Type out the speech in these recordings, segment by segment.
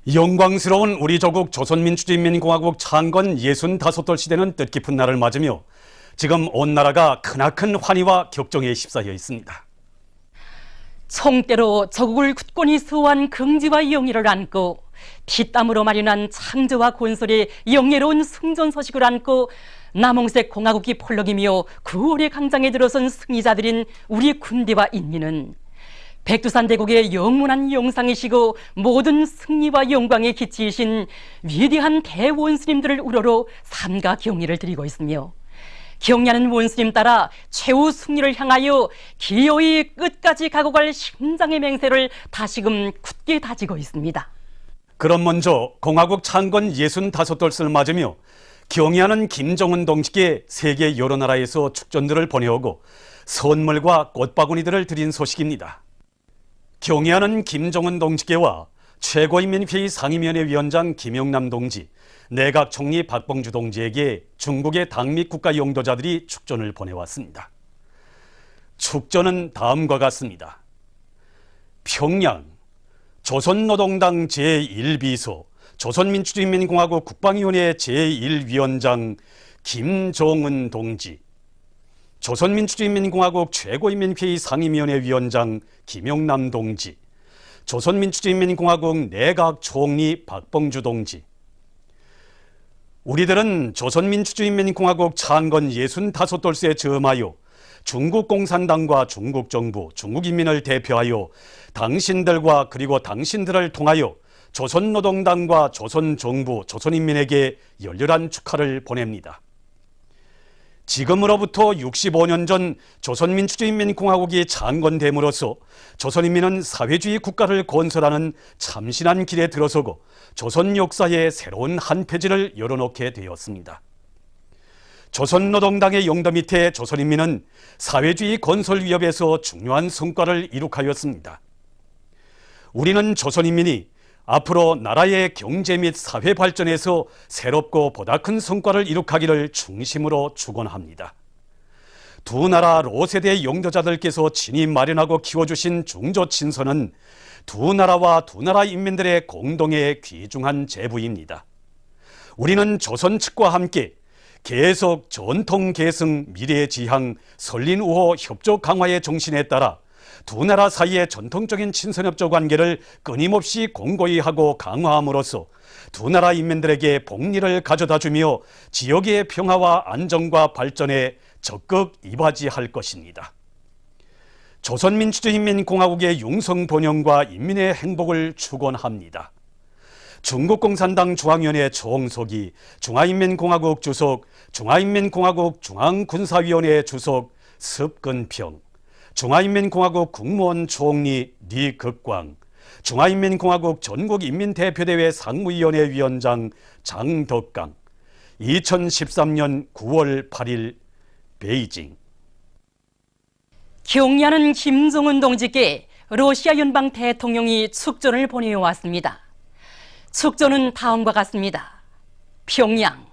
영광스러운 우리 조국 조선민주주의인민공화국 창건 65돌 시대는 뜻깊은 날을 맞으며 지금 온 나라가 크나큰 환희와 격정에 휩싸여 있습니다. 총대로 조국을 굳건히 수호한 긍지와 영예를 안고 피땀으로 마련한 창조와 건설의 영예로운 승전 소식을 안고 남홍색 공화국이 펄럭이며 9월의 강장에 들어선 승리자들인 우리 군대와 인민은 백두산 대국의 영원한 영상이시고 모든 승리와 영광의 기치이신 위대한 대원수님들을 우러러 삼가 경의를 드리고 있으며 경의하는 원수님 따라 최후 승리를 향하여 기어이 끝까지 가고 갈 심장의 맹세를 다시금 굳게 다지고 있습니다. 그럼 먼저 공화국 창건 65돌을 맞으며 경의하는 김정은 동지께 세계 여러 나라에서 축전들을 보내오고 선물과 꽃바구니들을 드린 소식입니다. 경의하는 김정은 동지께와 최고인민회의 상임위원회 김영남 동지, 내각 총리 박봉주 동지에게 중국의 당미 국가 용도자들이 축전을 보내왔습니다. 축전은 다음과 같습니다. 평양 조선노동당 제1비서 조선민주주의인민공화국 국방위원회 제1위원장 김정은 동지, 조선민주주의인민공화국 최고인민회의 상임위원회 위원장 김영남 동지, 조선민주주의인민공화국 내각 총리 박봉주 동지. 우리들은 조선민주주의인민공화국 창건 65돌세에 즈음하여 중국 공산당과 중국 정부, 중국 인민을 대표하여 당신들과 그리고 당신들을 통하여 조선노동당과 조선정부, 조선인민에게 열렬한 축하를 보냅니다. 지금으로부터 65년 전 조선민주주의인민공화국이 창건됨으로써 조선인민은 사회주의 국가를 건설하는 참신한 길에 들어서고 조선 역사의 새로운 한 페이지를 열어놓게 되었습니다. 조선노동당의 영도 밑에 조선인민은 사회주의 건설 위협에서 중요한 성과를 이룩하였습니다. 우리는 조선인민이 앞으로 나라의 경제 및 사회 발전에서 새롭고 보다 큰 성과를 이룩하기를 중심으로 축원합니다. 두 나라 로세대 영도자들께서 친히 마련하고 키워주신 중조친서는 두 나라와 두 나라 인민들의 공동의 귀중한 재부입니다. 우리는 조선 측과 함께 계속 전통 계승, 미래 지향, 설린 우호, 협조 강화의 정신에 따라 두 나라 사이의 전통적인 친선협조 관계를 끊임없이 공고히 하고 강화함으로써 두 나라 인민들에게 복리를 가져다주며 지역의 평화와 안정과 발전에 적극 이바지할 것입니다. 조선민주주의인민공화국의 융성 번영과 인민의 행복을 축원합니다. 중국공산당 중앙위원회 총서기, 중화인민공화국 주석, 중화인민공화국 중앙군사위원회 주석 습근평, 중화인민공화국 국무원 총리 리극광, 중화인민공화국 전국인민대표대회 상무위원회 위원장 장덕강. 2013년 9월 8일 베이징. 경의하는 김정은 동지께 러시아 연방 대통령이 축전을 보내왔습니다. 축전은 다음과 같습니다. 평양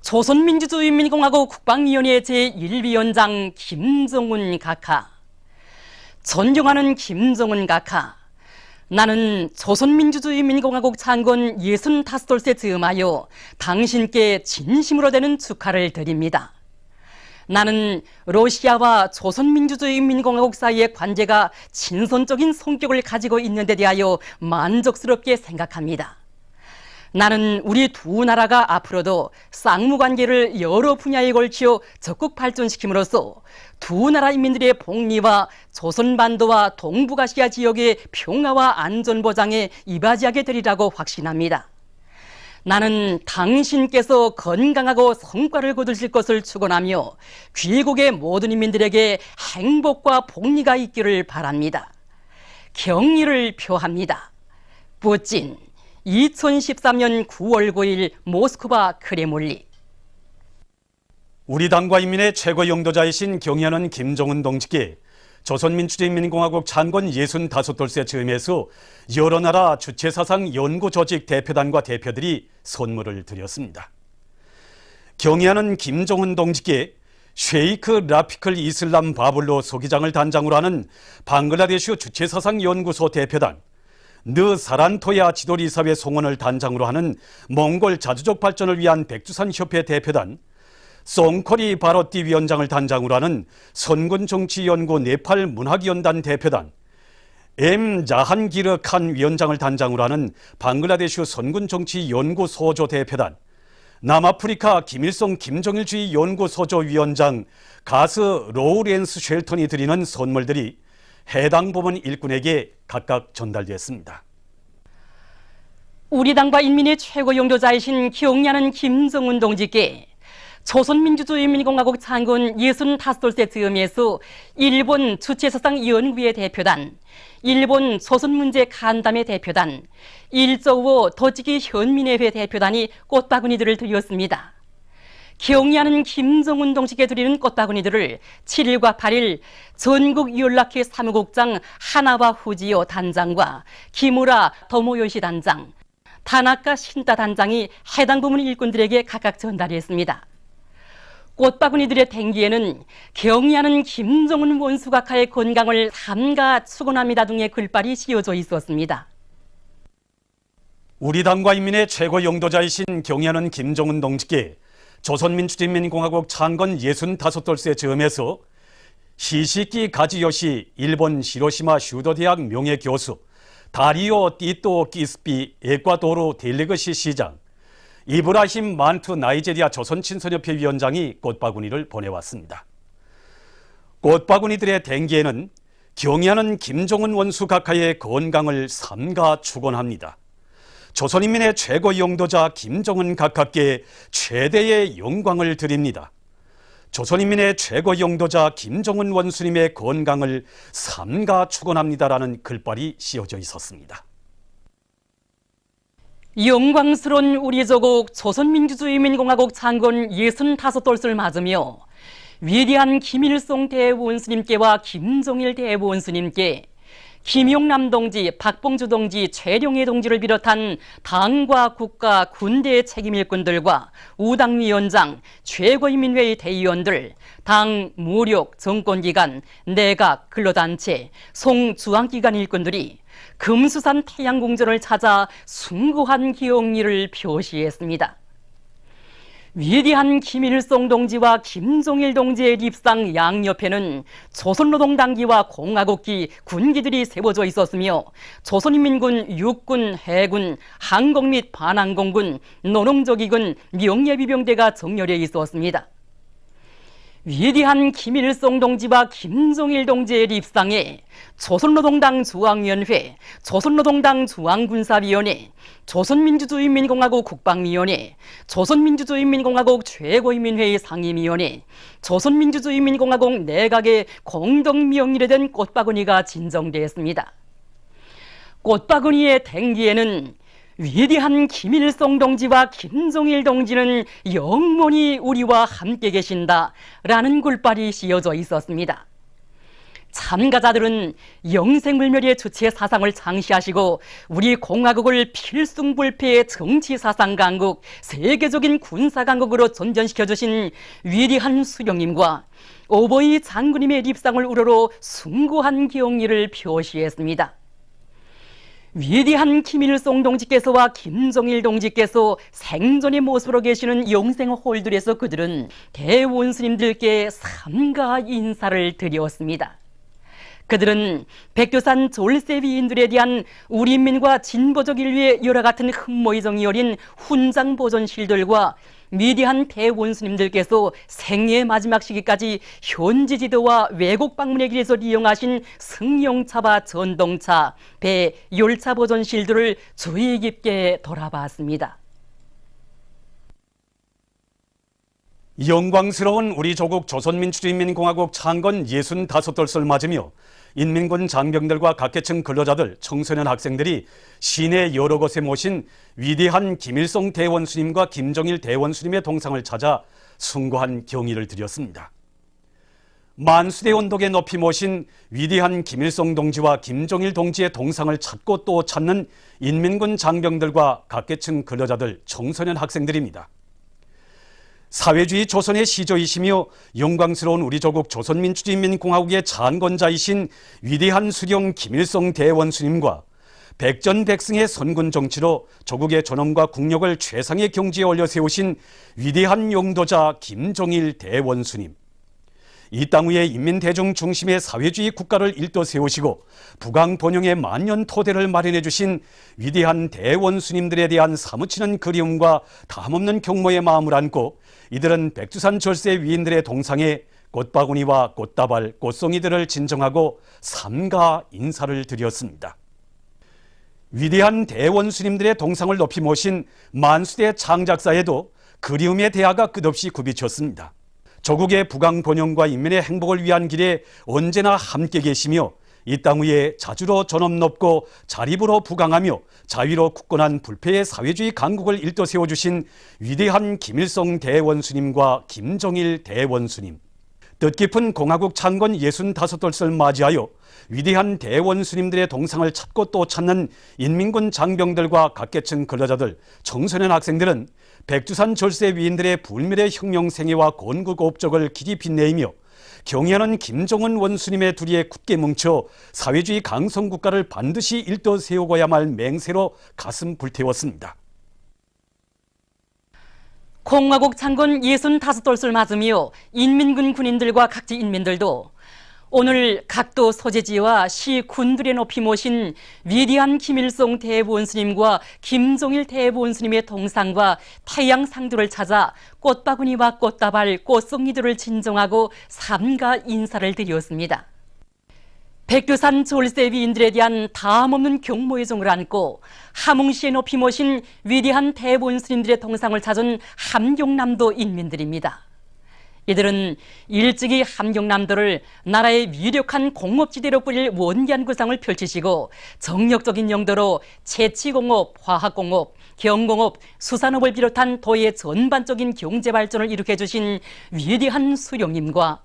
조선민주주의인민공화국 국방위원회 제1위원장 김정은 각하. 존경하는 김정은 각하, 나는 조선민주주의인민공화국 창건 65돌세 즈음하여 당신께 진심으로 되는 축하를 드립니다. 나는 러시아와 조선민주주의인민공화국 사이의 관계가 친선적인 성격을 가지고 있는 데 대하여 만족스럽게 생각합니다. 나는 우리 두 나라가 앞으로도 쌍무관계를 여러 분야에 걸쳐 적극 발전시킴으로써 두 나라 인민들의 복리와 조선반도와 동북아시아 지역의 평화와 안전 보장에 이바지하게 되리라고 확신합니다. 나는 당신께서 건강하고 성과를 거두실 것을 축원하며 귀국의 모든 인민들에게 행복과 복리가 있기를 바랍니다. 경의를 표합니다. 푸틴 2013년 9월 9일 모스크바 크레몰리. 우리 당과 인민의 최고 영도자이신 경의하는 김정은 동지께 조선민주주의인민공화국 창건 65돌세 즈음에서 여러 나라 주체사상 연구조직 대표단과 대표들이 선물을 드렸습니다. 경의하는 김정은 동지께 쉐이크 라피클 이슬람 바블로 소기장을 단장으로 하는 방글라데시 주체사상 연구소 대표단, 느 사란토야 지도리사회 송원을 단장으로 하는 몽골 자주적 발전을 위한 백두산협회 대표단, 송코리 바로띠 위원장을 단장으로 하는 선군정치연구 네팔 문학위원단 대표단, 자한기르 칸 위원장을 단장으로 하는 방글라데슈 선군정치연구소조 대표단, 남아프리카 김일성 김정일주의 연구소조 위원장 가스 로우렌스 쉘턴이 드리는 선물들이 해당 부문 일꾼에게 각각 전달됐습니다. 우리 당과 인민의 최고 영도자이신 경야는 김정은 동지께 조선민주주의인민공화국 창건 65돌째 즈음에서 일본 주체사상연구회 대표단, 일본 조선문제 간담회 대표단, 일조우 도지기 현민회회 대표단이 꽃바구니들을 드렸습니다. 경의하는 김정은 동지께 드리는 꽃바구니들을 7일과 8일 전국 연락회 사무국장 하나와 후지요 단장과 기무라 도모요시 단장, 타나카 신타 단장이 해당 부문 일꾼들에게 각각 전달했습니다. 꽃바구니들의 댕기에는 경의하는 김정은 원수각하의 건강을 삼가 축원합니다 등의 글발이 씌워져 있었습니다. 우리 당과 인민의 최고 영도자이신 경의하는 김정은 동지께 조선민주주의인민공화국 창건 65돌째 즈음에서 히시키 가지요시 일본 히로시마 슈도대학 명예교수, 다리오 띠또 끼스피 에콰도르 델리그시 시장, 이브라힘 만투 나이제리아 조선친선협회 위원장이 꽃바구니를 보내왔습니다. 꽃바구니들의 댕기에는 경의하는 김정은 원수 각하의 건강을 삼가 축원합니다. 조선인민의 최고 영도자 김정은 각하께 최대의 영광을 드립니다. 조선인민의 최고 영도자 김정은 원수님의 건강을 삼가 축원합니다라는 글발이 씌워져 있었습니다. 영광스러운 우리 조국 조선민주주의인민공화국 창건 65돌을 맞으며 위대한 김일성 대원수님께와 김정일 대원수님께 김용남 동지, 박봉주 동지, 최룡해 동지를 비롯한 당과 국가, 군대의 책임일꾼들과 우당위원장, 최고인민회의 대의원들, 당, 무력, 정권기관, 내각, 근로단체, 송주황기관 일꾼들이 금수산 태양궁전을 찾아 숭고한 기억리를 표시했습니다. 위대한 김일성 동지와 김정일 동지의 립상 양옆에는 조선노동당기와 공화국기, 군기들이 세워져 있었으며 조선인민군, 육군, 해군, 항공 및 반항공군, 노동조기군, 명예비병대가 정렬해 있었습니다. 위대한 김일성 동지와 김정일 동지의 립상에 조선노동당 중앙위원회, 조선노동당 중앙군사위원회, 조선민주주의인민공화국 국방위원회, 조선민주주의인민공화국 최고인민회의 상임위원회, 조선민주주의인민공화국 내각의 공동명의로 된 꽃바구니가 진정되었습니다. 꽃바구니의 댕기에는 위대한 김일성 동지와 김정일 동지는 영원히 우리와 함께 계신다 라는 글발이 씌워져 있었습니다. 참가자들은 영생불멸의 주체 사상을 창시하시고 우리 공화국을 필승불패의 정치사상 강국, 세계적인 군사강국으로 전전시켜주신 위대한 수령님과 오보이 장군님의 립상을 우러러 숭고한 기억리를 표시했습니다. 위대한 김일성 동지께서와 김정일 동지께서 생전의 모습으로 계시는 영생홀들에서 그들은 대원수님들께 삼가 인사를 드렸습니다. 그들은 백두산 졸세위인들에 대한 우리 인민과 진보적 인류의 여러 같은 흠모의정이 어린 훈장 보존실들과 위대한 대원수님들께서 생애의 마지막 시기까지 현지 지도와 외국 방문의 길에서 이용하신 승용차와 전동차, 배, 열차 보존실들을 주의 깊게 돌아봤습니다. 영광스러운 우리 조국 조선민주주의인민공화국 창건 65돌을 맞으며 인민군 장병들과 각계층 근로자들, 청소년 학생들이 시내 여러 곳에 모신 위대한 김일성 대원수님과 김정일 대원수님의 동상을 찾아 숭고한 경의를 드렸습니다. 만수대 언덕에 높이 모신 위대한 김일성 동지와 김정일 동지의 동상을 찾고 또 찾는 인민군 장병들과 각계층 근로자들, 청소년 학생들입니다. 사회주의 조선의 시조이시며 영광스러운 우리 조국 조선민주주의인민공화국의 창건자이신 위대한 수령 김일성 대원수님과 백전백승의 선군 정치로 조국의 존엄과 국력을 최상의 경지에 올려 세우신 위대한 용도자 김종일 대원수님. 이 땅 위에 인민대중 중심의 사회주의 국가를 일떠 세우시고 북왕 번영의 만년 토대를 마련해 주신 위대한 대원수님들에 대한 사무치는 그리움과 다함없는 경모의 마음을 안고 이들은 백두산 절세 위인들의 동상에 꽃바구니와 꽃다발, 꽃송이들을 진정하고 삼가 인사를 드렸습니다. 위대한 대원수님들의 동상을 높이 모신 만수대 창작사에도 그리움의 대화가 끝없이 굽이쳤습니다. 조국의 북왕 번영과 인민의 행복을 위한 길에 언제나 함께 계시며 이 땅 위에 자주로 존엄 높고 자립으로 부강하며 자위로 굳건한 불패의 사회주의 강국을 일떠 세워주신 위대한 김일성 대원수님과 김종일 대원수님. 뜻깊은 공화국 창건 65돌을 맞이하여 위대한 대원수님들의 동상을 찾고 또 찾는 인민군 장병들과 각계층 근로자들, 청소년 학생들은 백두산 절세 위인들의 불멸의 혁명 생애와 건국 업적을 길이 빛내이며 경애하는 김정은 원수님의 두리에 굳게 뭉쳐 사회주의 강성국가를 반드시 일떠 세우고야만 할 맹세로 가슴 불태웠습니다. 공화국 창건 65돌을 맞으며 인민군 군인들과 각지 인민들도 오늘 각도 소재지와 시 군들에 높이 모신 위대한 김일성 대원수님과 김종일 대원수님의 동상과 태양상들을 찾아 꽃바구니와 꽃다발, 꽃송이들을 진정하고 삼가 인사를 드렸습니다. 백두산 졸세 위인들에 대한 다함없는 경모의 종을 안고 함흥시에 높이 모신 위대한 대원수님들의 동상을 찾은 함경남도 인민들입니다. 이들은 일찍이 함경남도를 나라의 유력한 공업지대로 꾸릴 원기한 구상을 펼치시고 정력적인 용도로 채취공업, 화학공업, 경공업, 수산업을 비롯한 도의 전반적인 경제발전을 일으켜 주신 위대한 수령님과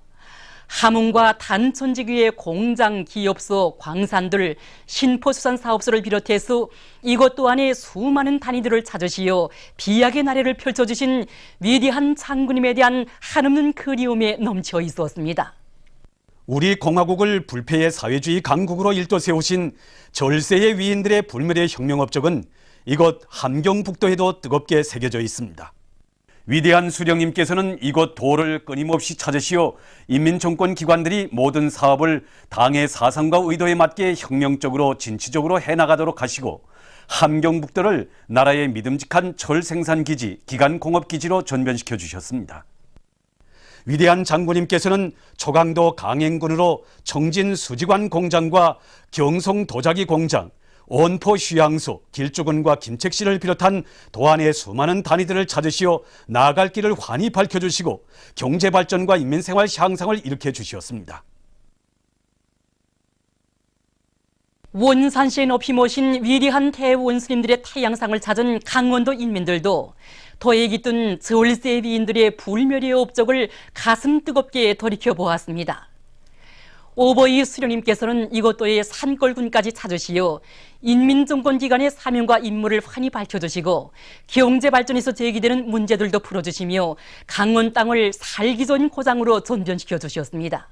함흥과 단촌지구의 공장, 기업소, 광산들, 신포수산사업소를 비롯해서 이곳 또한의 수많은 단위들을 찾으시어 비약의 나래를 펼쳐주신 위대한 장군님에 대한 한없는 그리움에 넘쳐 있었습니다. 우리 공화국을 불패의 사회주의 강국으로 일떠 세우신 절세의 위인들의 불멸의 혁명 업적은 이곳 함경북도에도 뜨겁게 새겨져 있습니다. 위대한 수령님께서는 이곳 도를 끊임없이 찾으시어 인민정권 기관들이 모든 사업을 당의 사상과 의도에 맞게 혁명적으로 진취적으로 해나가도록 하시고 함경북도를 나라의 믿음직한 철생산기지, 기간공업기지로 전변시켜 주셨습니다. 위대한 장군님께서는 초강도 강행군으로 청진 수지관 공장과 경성 도자기 공장, 온포 휴양소, 길주군과 김책시를 비롯한 도안의 수많은 단위들을 찾으시어 나아갈 길을 환히 밝혀주시고 경제발전과 인민생활 향상을 일으켜 주셨습니다. 원산시에 높이 모신 위대한 대원수님들의 태양상을 찾은 강원도 인민들도 도에 깃든 절세 위인들의 불멸의 업적을 가슴 뜨겁게 돌이켜보았습니다. 오버이 수령님께서는 이곳도의 산골군까지 찾으시어 인민정권기관의 사명과 임무를 환히 밝혀주시고 경제발전에서 제기되는 문제들도 풀어주시며 강원 땅을 살기 좋은 고장으로 전변시켜 주셨습니다.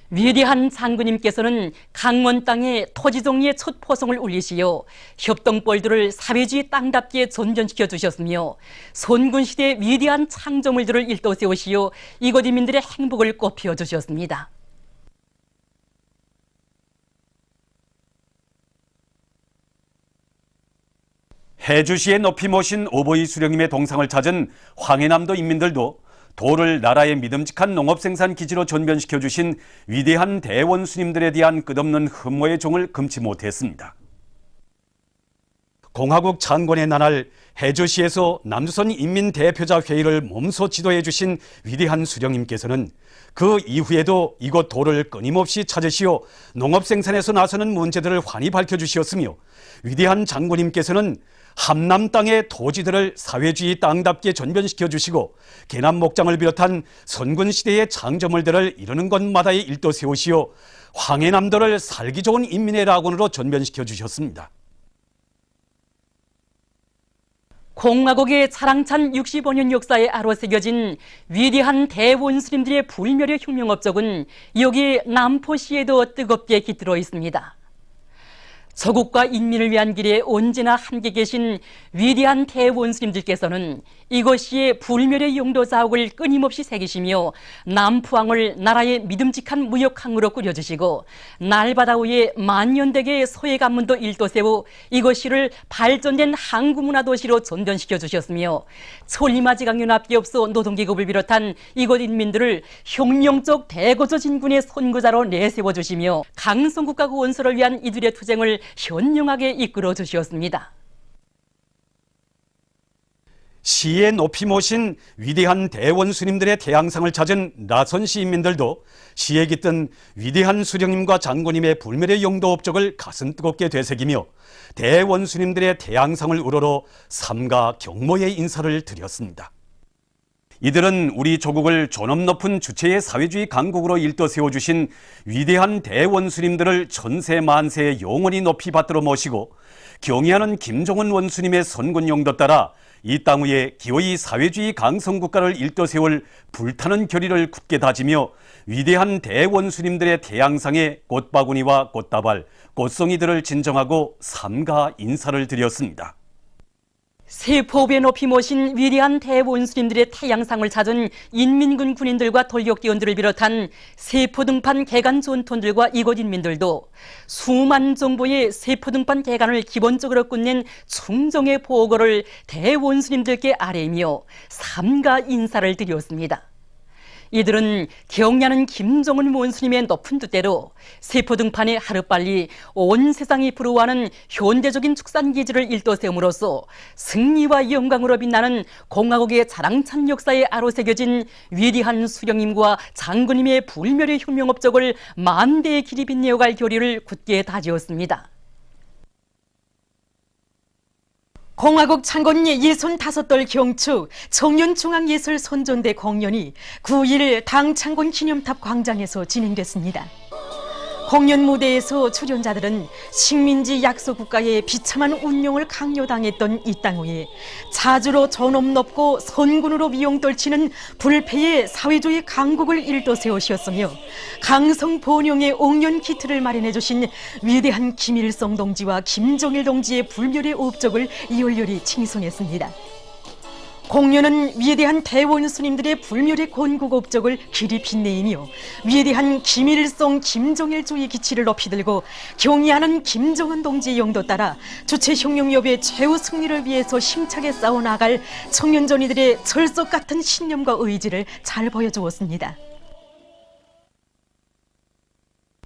위대한 장군님께서는 강원 땅에 토지정리의 첫 포성을 올리시어 협동벌들을 사회주의 땅답게 전변시켜 주셨으며 선군시대의 위대한 창조물들을 일떠 세우시어 이곳 인민들의 행복을 꽃피워 주셨습니다. 해주시에 높이 모신 오보이 수령님의 동상을 찾은 황해남도 인민들도 도를 나라의 믿음직한 농업생산 기지로 전변시켜 주신 위대한 대원수님들에 대한 끝없는 흠모의 종을 금치 못했습니다. 공화국 창건의 나날 해주시에서 남조선 인민대표자 회의를 몸소 지도해 주신 위대한 수령님께서는 그 이후에도 이곳 도를 끊임없이 찾으시어 농업생산에서 나서는 문제들을 환히 밝혀주시었으며 위대한 장군님께서는 함남 땅의 토지들을 사회주의 땅답게 전변시켜 주시고 개남 목장을 비롯한 선군시대의 창조물들을 이루는 곳마다에 일도 세우시어 황해남도를 살기 좋은 인민의 낙원으로 전변시켜 주셨습니다. 공화국의 자랑찬 65년 역사에 아로 새겨진 위대한 대원수님들의 불멸의 혁명 업적은 여기 남포시에도 뜨겁게 깃들어 있습니다. 조국과 인민을 위한 길에 언제나 함께 계신 위대한 대원수님들께서는 이것이 불멸의 용도 자옥을 끊임없이 새기시며 남포항을 나라의 믿음직한 무역항으로 꾸려주시고 날바다 위에 만년대계의 소외관문도 일도세워 이것이를 발전된 항구문화도시로 전전시켜 주셨으며 천리마지강연합기업소 노동계급을 비롯한 이곳 인민들을 혁명적 대거조 진군의 선구자로 내세워 주시며 강성국가 건설을 위한 이들의 투쟁을 현명하게 이끌어 주셨습니다. 시에 높이 모신 위대한 대원수님들의 태양상을 찾은 나선 시민들도 시에 깃든 위대한 수령님과 장군님의 불멸의 용도 업적을 가슴 뜨겁게 되새기며 대원수님들의 태양상을 우러러 삼가 경모의 인사를 드렸습니다. 이들은 우리 조국을 존엄 높은 주체의 사회주의 강국으로 일떠 세워주신 위대한 대원수님들을 천세 만세 영원히 높이 받들어 모시고 경의하는 김정은 원수님의 선군 용도 따라 이 땅 위에 기어이 사회주의 강성국가를 일떠 세울 불타는 결의를 굳게 다지며 위대한 대원수님들의 태양상에 꽃바구니와 꽃다발, 꽃송이들을 진정하고 삼가 인사를 드렸습니다. 세포배 높이 모신 위대한 대원수님들의 태양상을 찾은 인민군 군인들과 돌격대원들을 비롯한 세포등판 개간 전톤들과 이곳 인민들도 수만 정보의 세포등판 개간을 기본적으로 끝낸 충정의 보고를 대원수님들께 아뢰며 삼가 인사를 드렸습니다. 이들은 경의하는 김정은 원수님의 높은 뜻대로 세포등판에 하루빨리 온 세상이 부러워하는 현대적인 축산기지를 일떠 세움으로써 승리와 영광으로 빛나는 공화국의 자랑찬 역사에 아로새겨진 위대한 수령님과 장군님의 불멸의 혁명업적을 만대의 길이 빛내어갈 결의를 굳게 다지었습니다. 공화국 창건 65돌 경축 청년중앙예술선전대 공연이 9일 당 창건 기념탑 광장에서 진행됐습니다. 공연 무대에서 출연자들은 식민지 약소국가의 비참한 운명을 강요당했던 이 땅 위에 자주로 존엄 높고 선군으로 미용떨치는 불패의 사회주의 강국을 일떠 세우셨으며 강성 번영의 옥년 기틀을 마련해 주신 위대한 김일성 동지와 김정일 동지의 불멸의 업적을 열렬히 칭송했습니다. 공연은 위대한 대원수님들의 불멸의 건국 업적을 길이 빛내이며 위대한 김일성, 김정일주의 기치를 높이 들고 경의하는 김정은 동지의 용도 따라 주체 혁명협의 최후 승리를 위해서 힘차게 싸워나갈 청년전이들의 철석 같은 신념과 의지를 잘 보여주었습니다.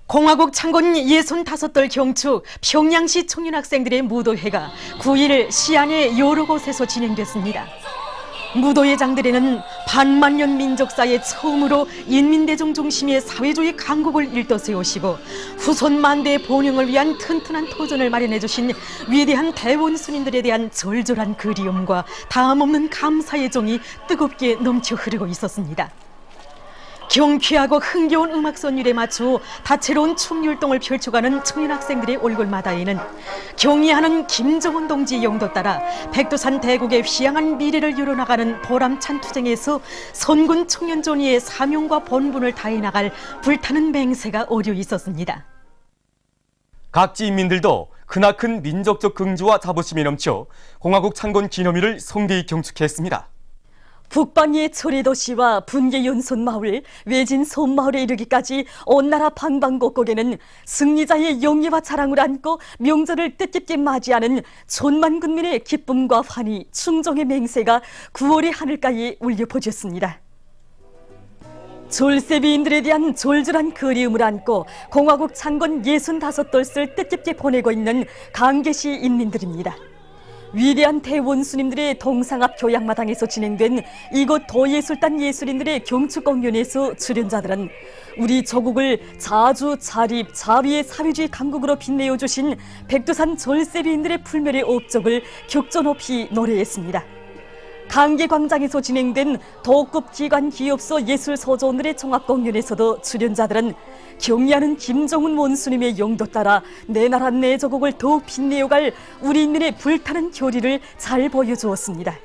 공화국 창건 65돌 경축 평양시 청년학생들의 무도회가 9일 시안의 여러 곳에서 진행됐습니다. 무도회장들에는 반만년 민족사의 처음으로 인민대중 중심의 사회주의 강국을 일떠 세우시고 후손 만대의 번영을 위한 튼튼한 토전을 마련해 주신 위대한 대원수님들에 대한 절절한 그리움과 다함없는 감사의 정이 뜨겁게 넘쳐 흐르고 있었습니다. 경쾌하고 흥겨운 음악 선율에 맞춰 다채로운 춤율동을 펼쳐가는 청년학생들의 얼굴마다에는 경의하는 김정은 동지의 용도 따라 백두산 대국의 휘황한 미래를 이뤄나가는 보람찬 투쟁에서 선군 청년전의의 사명과 본분을 다해나갈 불타는 맹세가 어려 있었습니다. 각지 인민들도 크나큰 민족적 긍지와 자부심이 넘쳐 공화국 창건 기념일을 성대히 경축했습니다. 북방의 초래도시와 분계 연손 마을, 외진 손마을에 이르기까지 온 나라 방방곡곡에는 승리자의 영예와 자랑을 안고 명절을 뜻깊게 맞이하는 천만 군민의 기쁨과 환희, 충정의 맹세가 9월의 하늘가에 울려 퍼졌습니다. 졸세비인들에 대한 졸졸한 그리움을 안고 공화국 창건 65돌을 뜻깊게 보내고 있는 강계시 인민들입니다. 위대한 대원수님들의 동상 앞 교양마당에서 진행된 이곳 도예술단 예술인들의 경축공연에서 출연자들은 우리 조국을 자주, 자립, 자위의 사회주의 강국으로 빛내어 주신 백두산 졸세비인들의 불멸의 업적을 격조 높이 노래했습니다. 강계광장에서 진행된 도급 기관 기업소 예술서조원들의 종합공연에서도 출연자들은 경의하는 김정은 원수님의 용도 따라 내 나라 내 조국을 더욱 빛내어갈 우리 인민의 불타는 결의를 잘 보여주었습니다.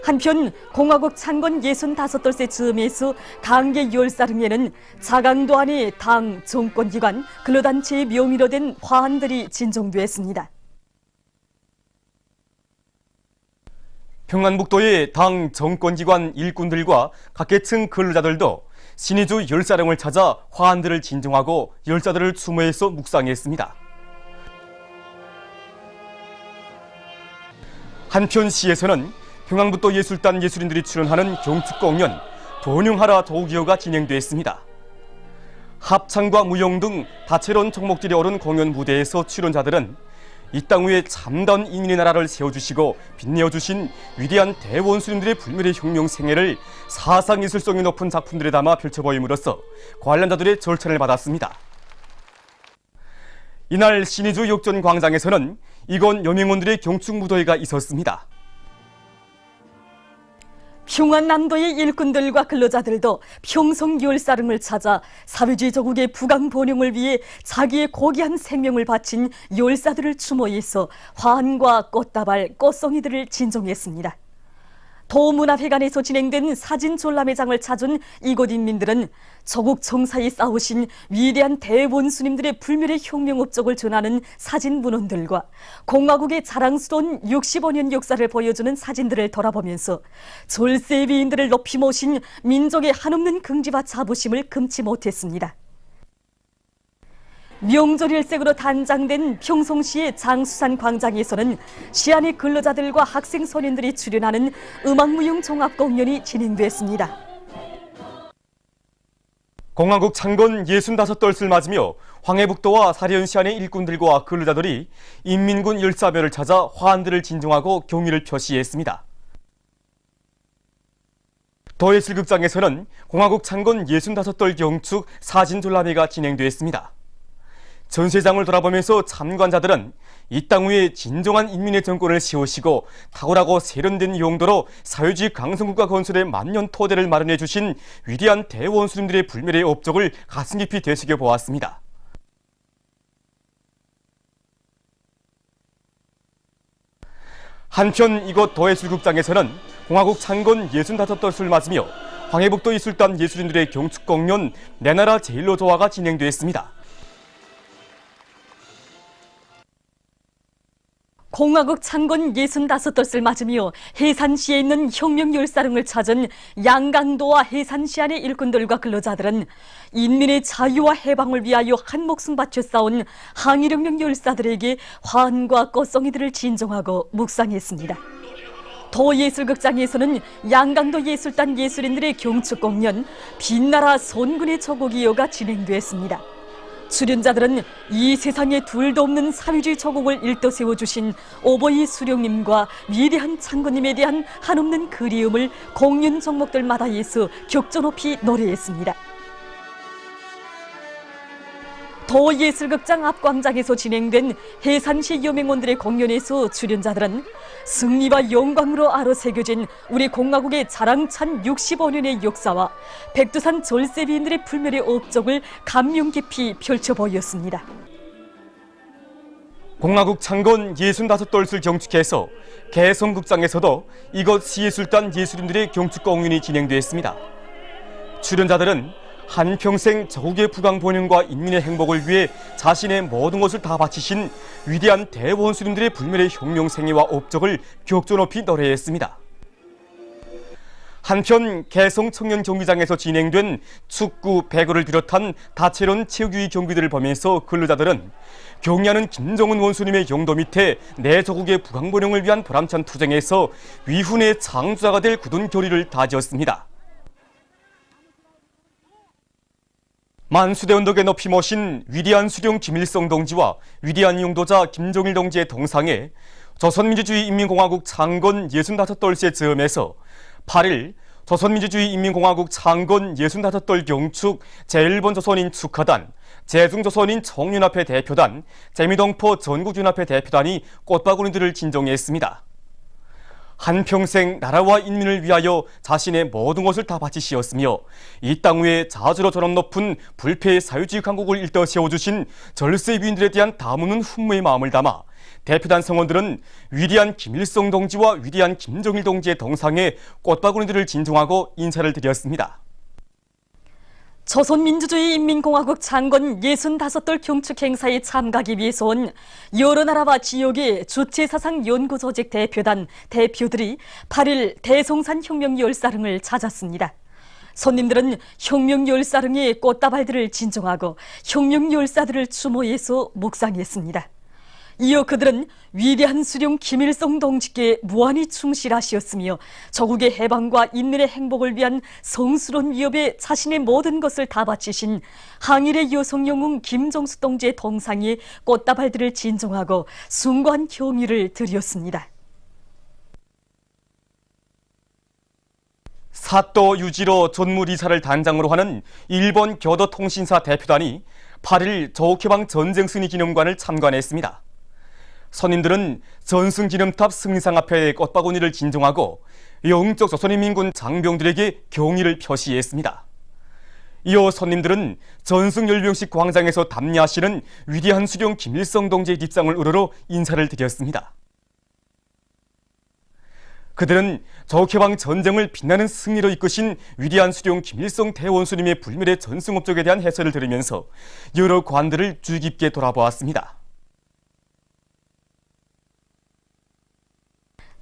한편 공화국 창건 65돌세 즈음에서 강계 10사릉에는 자강도 안에 당, 정권기관, 근로단체의 명의로 된 화환들이 진정되었습니다. 평안북도의 당, 정권기관 일꾼들과 각계층 근로자들도 신의주 열사릉을 찾아 화환들을 진정하고 열사들을 추모해서 묵상했습니다. 한편 시에서는 평안북도 예술단 예술인들이 출연하는 경축공연 번영하라 조기호가 진행됐습니다. 합창과 무용 등 다채로운 종목들이 오른 공연 무대에서 출연자들은 이 땅 위에 참다운 인민의 나라를 세워주시고 빛내어주신 위대한 대원수님들의 불멸의 혁명 생애를 사상예술성이 높은 작품들에 담아 펼쳐보임으로써 관람자들의 절찬을 받았습니다. 이날 신의주 역전광장에서는 이곳 여명원들의 경축무도회가 있었습니다. 평안남도의 일꾼들과 근로자들도 평성 열사릉을 찾아 사회주의 조국의 부강 번영을 위해 자기의 고귀한 생명을 바친 열사들을 추모해서 화환과 꽃다발, 꽃송이들을 진정했습니다. 도문화회관에서 진행된 사진 졸라매장을 찾은 이곳 인민들은 조국 정사에 싸우신 위대한 대원수님들의 불멸의 혁명 업적을 전하는 사진 문헌들과 공화국의 자랑스러운 65년 역사를 보여주는 사진들을 돌아보면서 졸세 위인들을 높이 모신 민족의 한없는 긍지와 자부심을 금치 못했습니다. 명절일색으로 단장된 평송시의 장수산 광장에서는 시안의 근로자들과 학생 소년들이 출연하는 음악무용 종합공연이 진행됐습니다. 공화국 창건 65돌을 맞으며 황해북도와 사려현 시안의 일꾼들과 근로자들이 인민군 열사묘를 찾아 화환들을 진정하고 경의를 표시했습니다. 도예술극장에서는 공화국 창건 65돌 경축 사진졸라매가 진행됐습니다. 전시장을 돌아보면서 참관자들은 이 땅 위에 진정한 인민의 정권을 세우시고 탁월하고 세련된 용도로 사회주의 강성국가 건설의 만년 토대를 마련해 주신 위대한 대원수님들의 불멸의 업적을 가슴 깊이 되새겨 보았습니다. 한편 이곳 도예술극장에서는 공화국 창건 65돌을 맞으며 황해북도 예술단 예술인들의 경축공연 내 나라 제일로 조화가 진행됐습니다. 공화국 창건 65돌을 맞으며 해산시에 있는 혁명 열사릉을 찾은 양강도와 해산시 안의 일꾼들과 근로자들은 인민의 자유와 해방을 위하여 한 목숨 바쳐 싸운 항일혁명 열사들에게 화환과 꽃송이들을 진정하고 묵상했습니다. 도예술극장에서는 양강도 예술단 예술인들의 경축공연 빛나라 손군의 조국이요가 진행됐습니다. 출연자들은 이 세상에 둘도 없는 사회주의 조국을 일떠 세워주신 오보이 수령님과 위대한 창건님에 대한 한없는 그리움을 공연 종목들마다에서 격조 높이 노래했습니다. 도예술극장 앞광장에서 진행된 해산시 여명원들의 공연에서 출연자들은 승리와 영광으로 아로새겨진 우리 공화국의 자랑찬 65년의 역사와 백두산 졸세비인들의 불멸의 업적을 감명 깊이 펼쳐 보였습니다. 공화국 창건 65돌을 경축해서 개성극장에서도 이곳 시예술단 예술인들의 경축공연이 진행됐습니다. 출연자들은 한평생 조국의 부강 번영과 인민의 행복을 위해 자신의 모든 것을 다 바치신 위대한 대원수님들의 불멸의 혁명 생애와 업적을 격조 높이 노래했습니다. 한편 개성 청년 경기장에서 진행된 축구, 배구를 비롯한 다채로운 체육유희 경기들을 보면서 근로자들은 경의하는 김정은 원수님의 영도 밑에 내 조국의 부강 번영을 위한 보람찬 투쟁에서 위훈의 창조자가 될 굳은 결의를 다지었습니다. 만수대 언덕에 높이 모신 위대한 수령 김일성 동지와 위대한 용도자 김정일 동지의 동상에 조선민주주의 인민공화국 창건 65돌세 즈음에서 8일 조선민주주의인민공화국 창건 65돌 경축 제1번 조선인 축하단, 제중조선인 총연합회 대표단, 재미동포 전국연합회 대표단이 꽃바구니들을 진정했습니다. 한평생 나라와 인민을 위하여 자신의 모든 것을 다 바치시었으며 이 땅 위에 자주로 저런 높은 불패의 사회주의 강국을 일떠 세워주신 절세위인들에 대한 다무는 훈무의 마음을 담아 대표단 성원들은 위대한 김일성 동지와 위대한 김정일 동지의 동상에 꽃바구니들을 진송하고 인사를 드렸습니다. 조선민주주의인민공화국 창건 65돌 경축 행사에 참가하기 위해서 온 여러 나라와 지역의 주체사상 연구조직 대표단 대표들이 8일 대송산 혁명열사릉을 찾았습니다. 손님들은 혁명열사릉의 꽃다발들을 진정하고 혁명열사들을 추모해서 묵상했습니다. 이어 그들은 위대한 수령 김일성 동지께 무한히 충실하시었으며 조국의 해방과 인민의 행복을 위한 성스러운 위협에 자신의 모든 것을 다 바치신 항일의 여성 영웅 김정수 동지의 동상에 꽃다발들을 진정하고 숭고한 경의를 드렸습니다. 사또 유지로 전무리사를 단장으로 하는 일본 교도통신사 대표단이 8일 조국해방 전쟁승리 기념관을 참관했습니다. 선임들은 전승기념탑 승리상 앞에 꽃바구니를 진정하고 영적 조선인민군 장병들에게 경의를 표시했습니다. 이어 선임들은 전승열병식 광장에서 담례하시는 위대한 수령 김일성 동지의 뒷상을 우러러 인사를 드렸습니다. 그들은 조국해방 전쟁을 빛나는 승리로 이끄신 위대한 수령 김일성 대원수님의 불멸의 전승업적에 대한 해설을 들으면서 여러 관들을 주의 깊게 돌아보았습니다.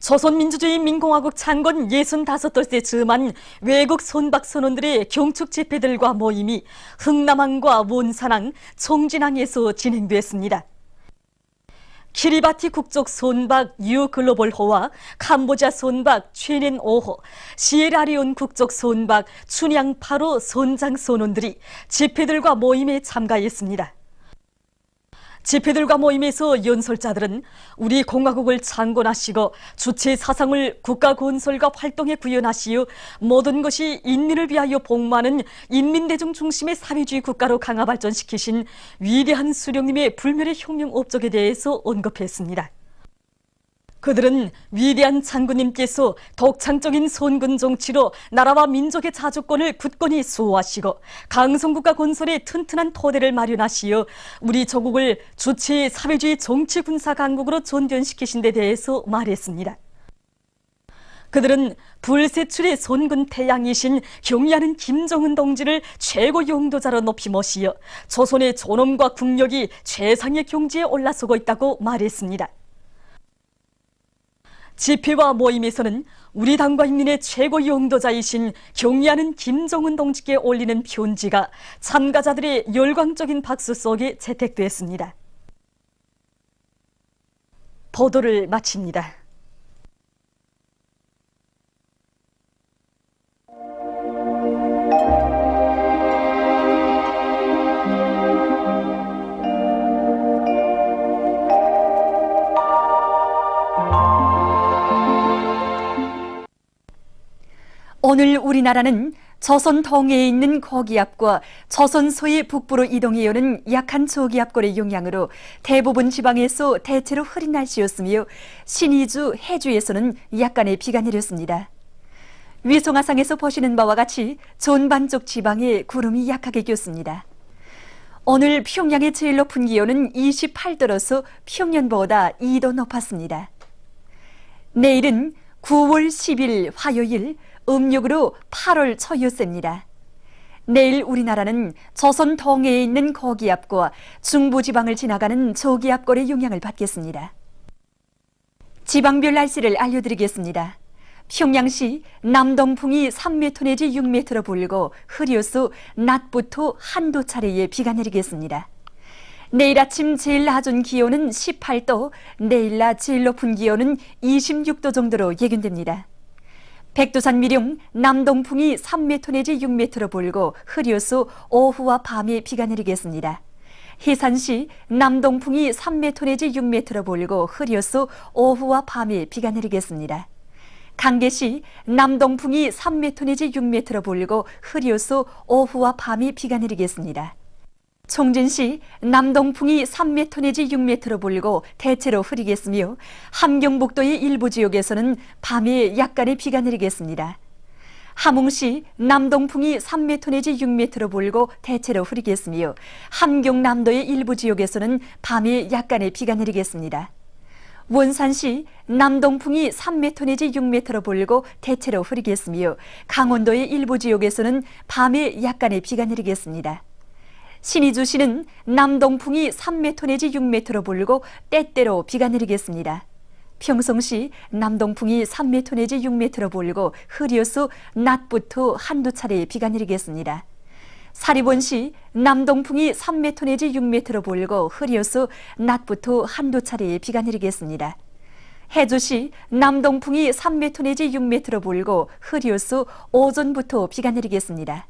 조선민주주의인민공화국 창건 65돌째 즈음한 외국 선박 선원들의 경축 집회들과 모임이 흥남항과 원산항, 청진항에서 진행됐습니다. 키리바티 국적 선박 유글로벌호와 캄보자 선박 최넨 5호, 시에라리온 국적 선박 춘향 8호 선장 선원들이 집회들과 모임에 참가했습니다. 집회들과 모임에서 연설자들은 우리 공화국을 창건하시고 주체 사상을 국가 건설과 활동에 구현하시어 모든 것이 인민을 위하여 복무하는 인민대중 중심의 사회주의 국가로 강화 발전시키신 위대한 수령님의 불멸의 혁명 업적에 대해서 언급했습니다. 그들은 위대한 장군님께서 독창적인 선군 정치로 나라와 민족의 자주권을 굳건히 수호하시고 강성국가 건설의 튼튼한 토대를 마련하시어 우리 조국을 주체의 사회주의 정치 군사 강국으로 전변시키신 데 대해서 말했습니다. 그들은 불세출의 선군 태양이신 경의하는 김정은 동지를 최고 용도자로 높이 모시어 조선의 존엄과 국력이 최상의 경지에 올라서고 있다고 말했습니다. 집회와 모임에서는 우리 당과 인민의 최고 용도자이신 경의하는 김정은 동지께 올리는 편지가 참가자들의 열광적인 박수 속에 채택됐습니다. 보도를 마칩니다. 오늘 우리나라는 조선 동해에 있는 고기압과 조선 서해 북부로 이동해오는 약한 저기압골의 영향으로 대부분 지방에서 대체로 흐린 날씨였으며 신의주, 해주에서는 약간의 비가 내렸습니다. 위성화상에서 보시는 바와 같이 전반 쪽 지방에 구름이 약하게 꼈습니다. 오늘 평양의 제일 높은 기온은 28도로서 평년보다 2도 높았습니다. 내일은 9월 10일 화요일 음력으로 8월 초여새입니다. 내일 우리나라는 조선 동해에 있는 고기압과 중부지방을 지나가는 저기압골의 영향을 받겠습니다. 지방별 날씨를 알려드리겠습니다. 평양시 남동풍이 3m 내지 6m로 불고 흐려서 낮부터 한두 차례의 비가 내리겠습니다. 내일 아침 제일 낮은 기온은 18도, 내일 낮 제일 높은 기온은 26도 정도로 예견됩니다. 백두산 미령 남동풍이 3m 내지 6m로 불고 흐려서 오후와 밤에 비가 내리겠습니다. 해산시 남동풍이 3m 내지 6m로 불고 흐려서 오후와 밤에 비가 내리겠습니다. 강계시 남동풍이 3m 내지 6m로 불고 흐려서 오후와 밤에 비가 내리겠습니다. 총진시 남동풍이 3m 내지 6m로 불고 대체로 흐리겠으며 함경북도의 일부 지역에서는 밤에 약간의 비가 내리겠습니다. 함흥시 남동풍이 3m 내지 6m로 불고 대체로 흐리겠으며 함경남도의 일부 지역에서는 밤에 약간의 비가 내리겠습니다. 원산시 남동풍이 3m 내지 6m로 불고 대체로 흐리겠으며 강원도의 일부 지역에서는 밤에 약간의 비가 내리겠습니다. 신의주시는 남동풍이 3m 내지 6m로 불고 때때로 비가 내리겠습니다. 평성시 남동풍이 3m 내지 6m로 불고 흐려서 낮부터 한두 차례 비가 내리겠습니다. 사리본시 남동풍이 3m 내지 6m로 불고 흐려서 낮부터 한두 차례 비가 내리겠습니다. 해주시 남동풍이 3m 내지 6m로 불고 흐려서 오전부터 비가 내리겠습니다.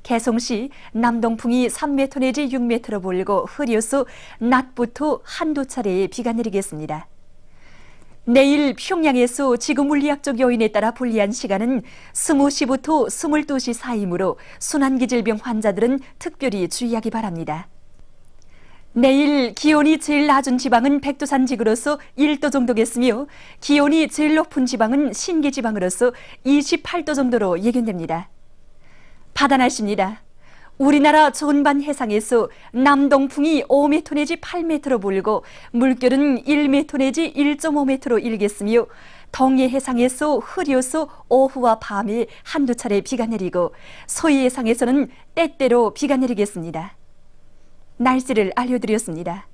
개성시 남동풍이 3m 내지 6m로 불고 흐려서 낮부터 한두 차례 비가 내리겠습니다. 내일 평양에서 지구물리학적 요인에 따라 불리한 시간은 20시부터 22시 사이이므로 순환기질병 환자들은 특별히 주의하기 바랍니다. 내일 기온이 제일 낮은 지방은 백두산 지구로서 1도 정도겠으며 기온이 제일 높은 지방은 신기 지방으로서 28도 정도로 예견됩니다. 바다 날씨입니다. 우리나라 전반 해상에서 남동풍이 5m 내지 8m로 불고 물결은 1m 내지 1.5m로 일겠으며 동해 해상에서 흐려서 오후와 밤에 한두 차례 비가 내리고 서해 해상에서는 때때로 비가 내리겠습니다. 날씨를 알려드렸습니다.